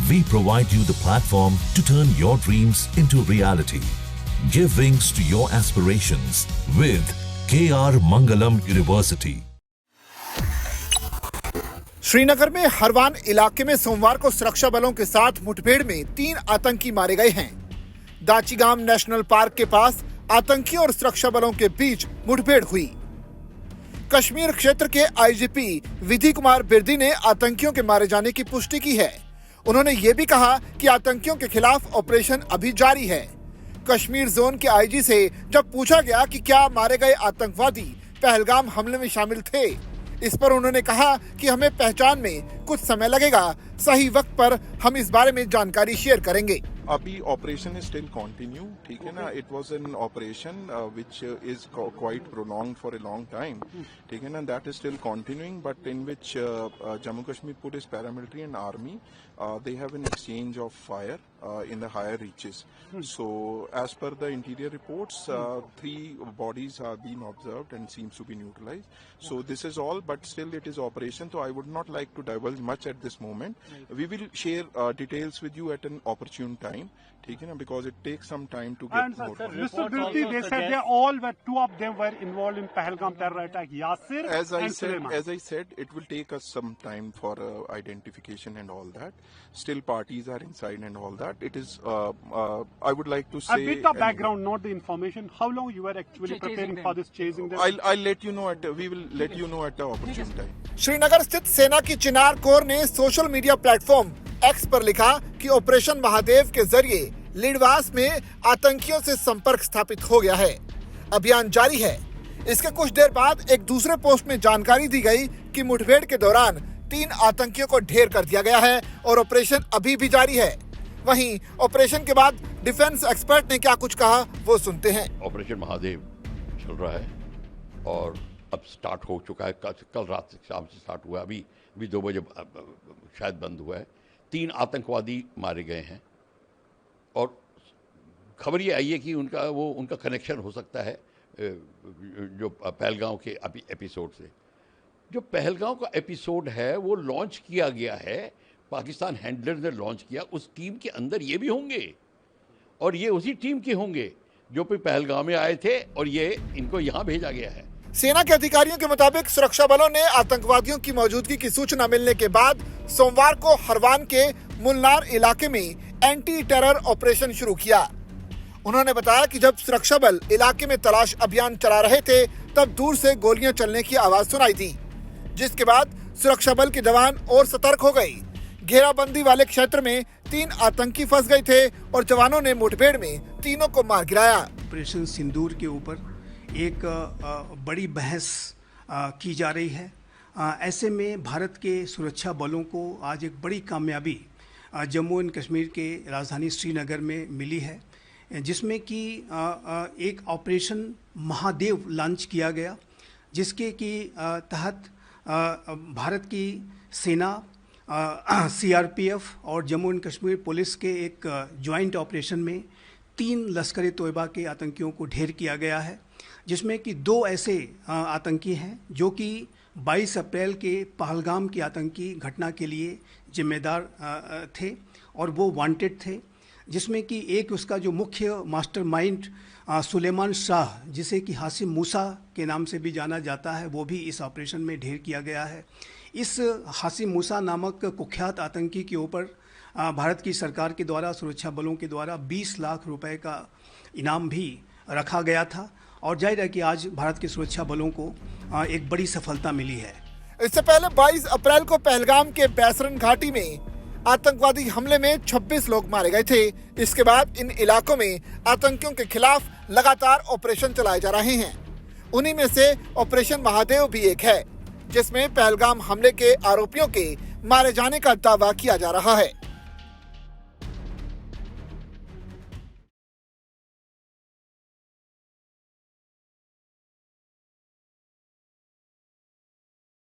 We provide you the platform to turn your dreams into reality. Give wings to your aspirations with KR Mangalam University. Srinagar में हरवान इलाके में सोमवार को सुरक्षा बलों के साथ मुठभेड़ में 3 आतंकी मारे गए हैं। दाचीगाम नेशनल पार्क के पास आतंकियों और सुरक्षा बलों के बीच मुठभेड़ हुई। कश्मीर क्षेत्र के आईजीपी विधि कुमार बिरदी ने आतंकियों के मारे जाने की पुष्टि की है। उन्होंने ये भी कहा कि आतंकियों के खिलाफ ऑपरेशन अभी जारी है। कश्मीर जोन के आईजी से जब पूछा गया कि क्या मारे गए आतंकवादी पहलगाम हमले में शामिल थे, इस पर उन्होंने कहा कि हमें पहचान में कुछ समय लगेगा, सही वक्त पर हम इस बारे में जानकारी शेयर करेंगे। अभी ऑपरेशन इज स्टिल कंटिन्यू, ठीक है ना। It was an operation which is quite prolonged for a long time, ठीक है ना। That is still continuing, but in which Jammu Kashmir police, paramilitary and army they have an exchange of fire in the higher reaches. So as per the interior reports, 3 bodies have been observed and seems to be neutralized. So this is all, but still it is operation, so I would not like to divulge much at this moment. We will share details with you at an opportune time, ठीक है ना, because it takes some time to get more. Mr. Birdi, they said they all were, 2 of them were involved in Pahalgam terror attack, Yasir and Suleiman. As I said, it will take us some time for identification and all that. Still parties are inside and all that. It is, I would like to say... A bit of background, not the information. How long you were actually preparing for this, chasing them? I'll let you know we will let you know at the opportune time. Srinagar स्थित सेना की चिनार core ने social media platform x पर लिखा कि operation Mahadev के जरिए लिडवास में आतंकियों से संपर्क स्थापित हो गया है। अभियान जारी है। इसके कुछ देर बाद एक दूसरे पोस्ट में जानकारी दी गई कि मुठभेड़ के दौरान 3 आतंकियों को ढेर कर दिया गया है और ऑपरेशन अभी भी जारी है। वहीं ऑपरेशन के बाद डिफेंस एक्सपर्ट ने क्या कुछ कहा, वो सुनते हैं। ऑपरेशन महादेव चल रहा है और अब स्टार्ट हो चुका है। कल रात से शाम से स्टार्ट हुआ, अभी 2 बजे शायद बंद हुआ है। 3 आतंकवादी मारे गए हैं और खबर ये आई है कि उनका कनेक्शन हो सकता है जो पहलगांव के एपिसोड से। जो पहलगांव का एपिसोड है वो लॉन्च किया गया है, पाकिस्तान हैंडलर ने लॉन्च किया। उस टीम के अंदर ये भी होंगे और ये उसी टीम के होंगे जो पहलगांव में आए थे और ये इनको यहाँ भेजा गया है। सेना के अधिकारियों के मुताबिक सुरक्षा बलों ने आतंकवादियों की मौजूदगी की सूचना मिलने के बाद सोमवार को हरवान के मुलनार इलाके में एंटी टेरर ऑपरेशन शुरू किया। उन्होंने बताया कि जब सुरक्षा बल इलाके में तलाश अभियान चला रहे थे तब दूर से गोलियां चलने की आवाज सुनाई दी, जिसके बाद सुरक्षा बल के जवान और सतर्क हो गए। घेराबंदी वाले क्षेत्र में 3 आतंकी फंस गए थे और जवानों ने मुठभेड़ में तीनों को मार गिराया। ऑपरेशन सिंदूर के ऊपर एक बड़ी बहस की जा रही है। ऐसे में भारत के सुरक्षा बलों को आज एक बड़ी कामयाबी जम्मू एंड कश्मीर के राजधानी श्रीनगर में मिली है, जिसमें कि एक ऑपरेशन महादेव लॉन्च किया गया, जिसके की तहत भारत की सेना, सीआरपीएफ और जम्मू एंड कश्मीर पुलिस के एक ज्वाइंट ऑपरेशन में 3 लश्कर तोयबा के आतंकियों को ढेर किया गया है, जिसमें कि 2 ऐसे आतंकी हैं जो कि 22 अप्रैल के पहलगाम की आतंकी घटना के लिए जिम्मेदार थे और वो वांटेड थे, जिसमें कि एक उसका जो मुख्य मास्टरमाइंड सुलेमान शाह, जिसे कि हासिम मूसा के नाम से भी जाना जाता है, वो भी इस ऑपरेशन में ढेर किया गया है। इस हासिम मूसा नामक कुख्यात आतंकी के ऊपर भारत की सरकार के द्वारा, सुरक्षा बलों के द्वारा 20 लाख रुपए का इनाम भी रखा गया था और जाहिर है कि आज भारत के सुरक्षा बलों को एक बड़ी सफलता मिली है। इससे पहले 22 अप्रैल को पहलगाम के बैसरन घाटी में आतंकवादी हमले में 26 लोग मारे गए थे। इसके बाद इन इलाकों में आतंकियों के खिलाफ लगातार ऑपरेशन चलाए जा रहे हैं। उन्हीं में से ऑपरेशन महादेव भी एक है, जिसमें पहलगाम हमले के आरोपियों के मारे जाने का दावा किया जा रहा है।